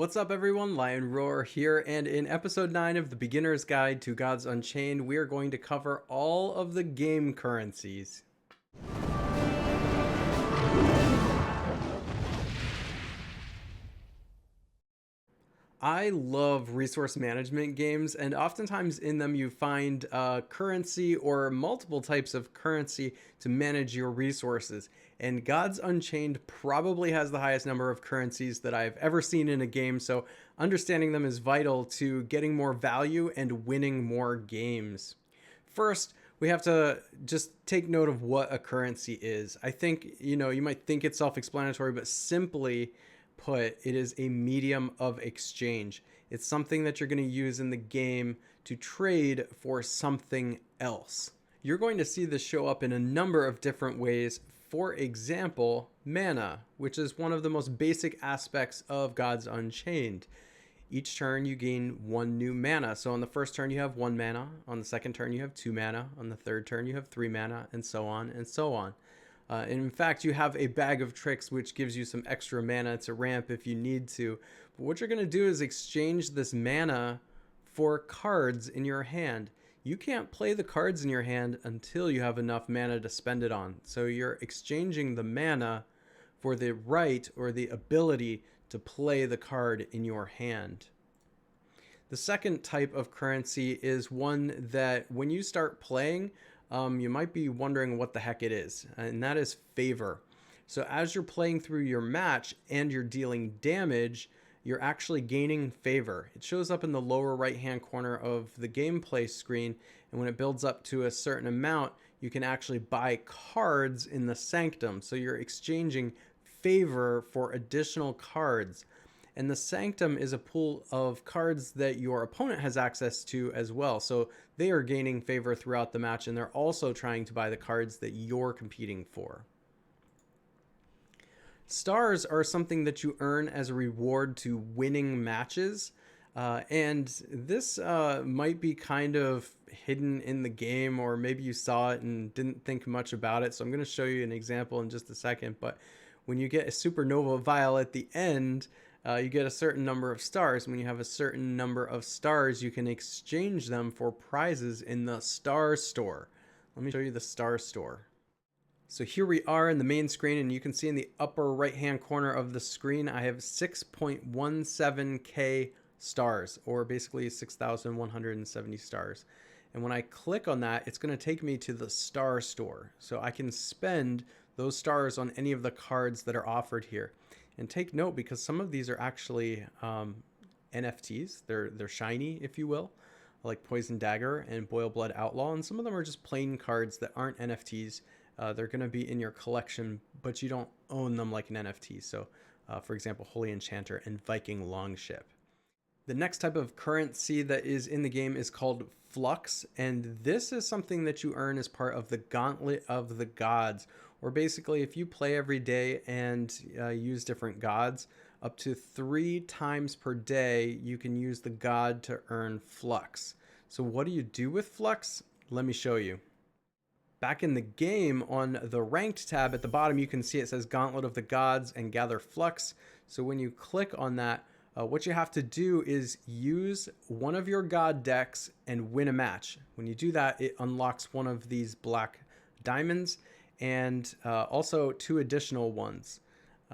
What's up everyone, Lion Roar here, and in episode 9 of the Beginner's Guide to Gods Unchained, we are going to cover all of the game currencies. I love resource management games, and oftentimes in them you find currency or multiple types of currency to manage your resources. And Gods Unchained probably has the highest number of currencies that I've ever seen in a game, so understanding them is vital to getting more value and winning more games. First, we have to just take note of what a currency is. I think, you might think it's self-explanatory, but simply put, it is a medium of exchange. It's something that you're going to use in the game to trade for something else. You're going to see this show up in a number of different ways. For example, mana, which is one of the most basic aspects of Gods Unchained. Each turn you gain 1 new mana. So on the first turn you have 1 mana, on the second turn you have 2 mana, on the third turn you have 3 mana, and so on and so on. And in fact, you have a bag of tricks which gives you some extra mana to ramp if you need to. But what you're going to do is exchange this mana for cards in your hand. You can't play the cards in your hand until you have enough mana to spend it on. So you're exchanging the mana for the right or the ability to play the card in your hand. The second type of currency is one that when you start playing, you might be wondering what the heck it is, and that is favor. So as you're playing through your match and you're dealing damage, you're actually gaining favor. It shows up in the lower right hand corner of the gameplay screen, and when it builds up to a certain amount, you can actually buy cards in the Sanctum. So you're exchanging favor for additional cards. And the Sanctum is a pool of cards that your opponent has access to as well. So they are gaining favor throughout the match, and they're also trying to buy the cards that you're competing for. Stars are something that you earn as a reward to winning matches. And this might be kind of hidden in the game, or maybe you saw it and didn't think much about it. So I'm going to show you an example in just a second. But when you get a supernova vial at the end, you get a certain number of stars. When you have a certain number of stars, you can exchange them for prizes in the Star Store. Let me show you the Star Store. So here we are in the main screen, and you can see in the upper right hand corner of the screen I have 6.17k stars, or basically 6,170 stars. And when I click on that, it's going to take me to the Star Store. So I can spend those stars on any of the cards that are offered here. And take note, because some of these are actually NFTs. They're shiny, if you will, like Poison Dagger and Boil Blood Outlaw. And some of them are just plain cards that aren't NFTs. They're going to be in your collection, but you don't own them like an NFT. So, for example, Holy Enchanter and Viking Longship. The next type of currency that is in the game is called Flux, and this is something that you earn as part of the Gauntlet of the Gods, or basically if you play every day and use different gods, up to 3 times per day you can use the god to earn Flux. So what do you do with Flux? Let me show you. Back in the game, on the ranked tab at the bottom, you can see it says Gauntlet of the Gods and Gather Flux. So when you click on that, what you have to do is use one of your god decks and win a match. When you do that, it unlocks one of these black diamonds and also 2 additional ones.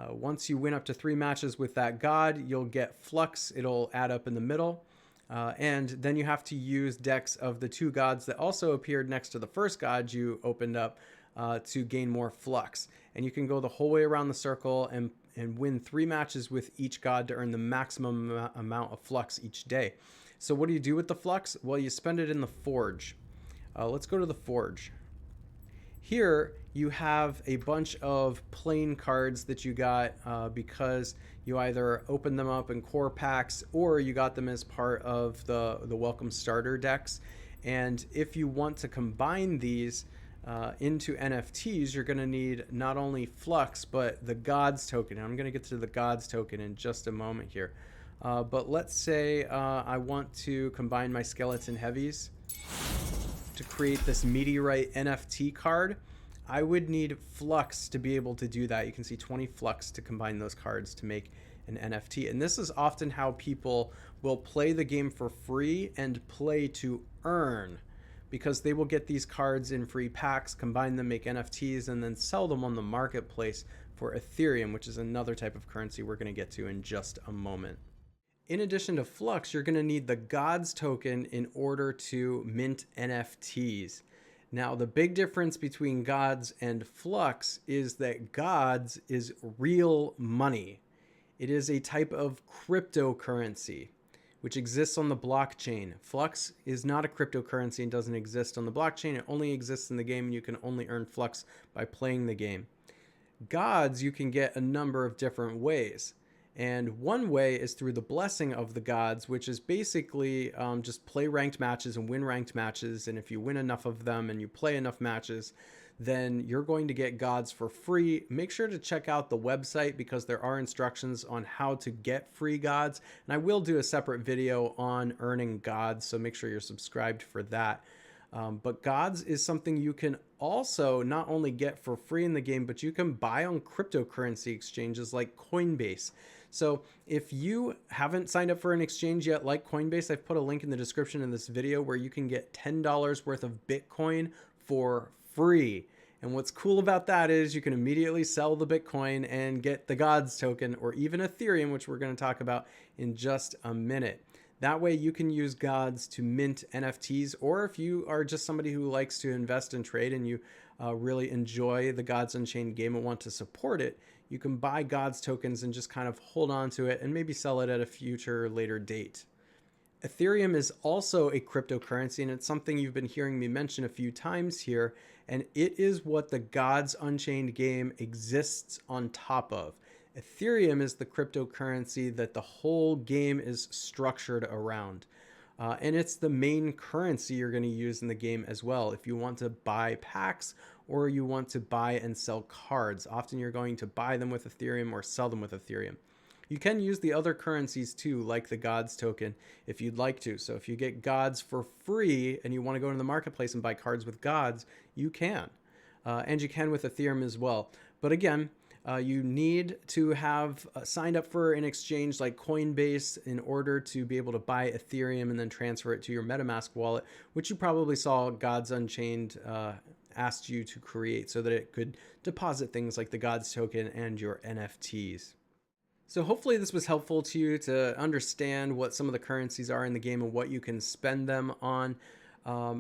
Once you win up to 3 matches with that god, you'll get Flux. It'll add up in the middle. And then you have to use decks of the 2 gods that also appeared next to the first god you opened up to gain more Flux. And you can go the whole way around the circle and win 3 matches with each god to earn the maximum amount of Flux each day. So what do you do with the Flux? Well, you spend it in the Forge. Let's go to the Forge. Here you have a bunch of plain cards that you got because you either opened them up in core packs or you got them as part of the welcome starter decks. And if you want to combine these into NFTs, you're going to need not only Flux but the Gods token. And I'm going to get to the Gods token in just a moment here. But let's say I want to combine my Skeleton Heavies to create this Meteorite NFT card. I would need Flux to be able to do that. You can see 20 Flux to combine those cards to make an NFT. And this is often how people will play the game for free and play to earn, because they will get these cards in free packs, combine them, make NFTs, and then sell them on the marketplace for Ethereum, which is another type of currency we're going to get to in just a moment. In addition to Flux, you're going to need the Gods token in order to mint NFTs. Now, the big difference between Gods and Flux is that Gods is real money. It is a type of cryptocurrency which exists on the blockchain. Flux is not a cryptocurrency and doesn't exist on the blockchain. It only exists in the game, and you can only earn Flux by playing the game. Gods you can get a number of different ways. And one way is through the blessing of the gods, which is basically just play ranked matches and win ranked matches. And if you win enough of them and you play enough matches, then you're going to get gods for free. Make sure to check out the website because there are instructions on how to get free gods. And I will do a separate video on earning gods, so make sure you're subscribed for that. But gods is something you can also not only get for free in the game, but you can buy on cryptocurrency exchanges like Coinbase. So if you haven't signed up for an exchange yet like Coinbase, I've put a link in the description in this video where you can get $10 worth of Bitcoin for free. And what's cool about that is you can immediately sell the Bitcoin and get the Gods token, or even Ethereum, which we're going to talk about in just a minute. That way you can use Gods to mint NFTs, or if you are just somebody who likes to invest and trade and you really enjoy the Gods Unchained game and want to support it, you can buy Gods tokens and just kind of hold on to it and maybe sell it at a future later date. Ethereum is also a cryptocurrency, and it's something you've been hearing me mention a few times here, and it is what the Gods Unchained game exists on top of. Ethereum is the cryptocurrency that the whole game is structured around. And it's the main currency you're going to use in the game as well. If you want to buy packs or you want to buy and sell cards, often you're going to buy them with Ethereum or sell them with Ethereum. You can use the other currencies too, like the Gods token, if you'd like to. So if you get Gods for free and you want to go into the marketplace and buy cards with Gods, you can. And you can with Ethereum as well. But again, you need to have signed up for an exchange like Coinbase in order to be able to buy Ethereum and then transfer it to your MetaMask wallet, which you probably saw Gods Unchained asked you to create so that it could deposit things like the Gods token and your NFTs. So hopefully this was helpful to you to understand what some of the currencies are in the game and what you can spend them on.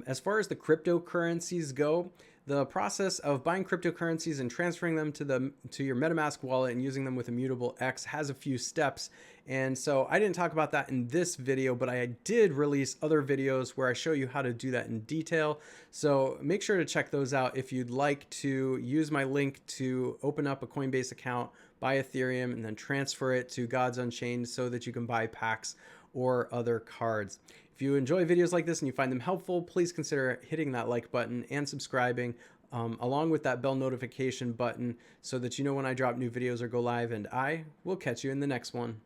As far as the cryptocurrencies go, the process of buying cryptocurrencies and transferring them to your MetaMask wallet and using them with Immutable X has a few steps. And so I didn't talk about that in this video, but I did release other videos where I show you how to do that in detail. So make sure to check those out if you'd like to use my link to open up a Coinbase account, buy Ethereum, and then transfer it to Gods Unchained so that you can buy packs or other cards. If you enjoy videos like this and you find them helpful, please consider hitting that like button and subscribing along with that bell notification button so that you know when I drop new videos or go live, and I will catch you in the next one.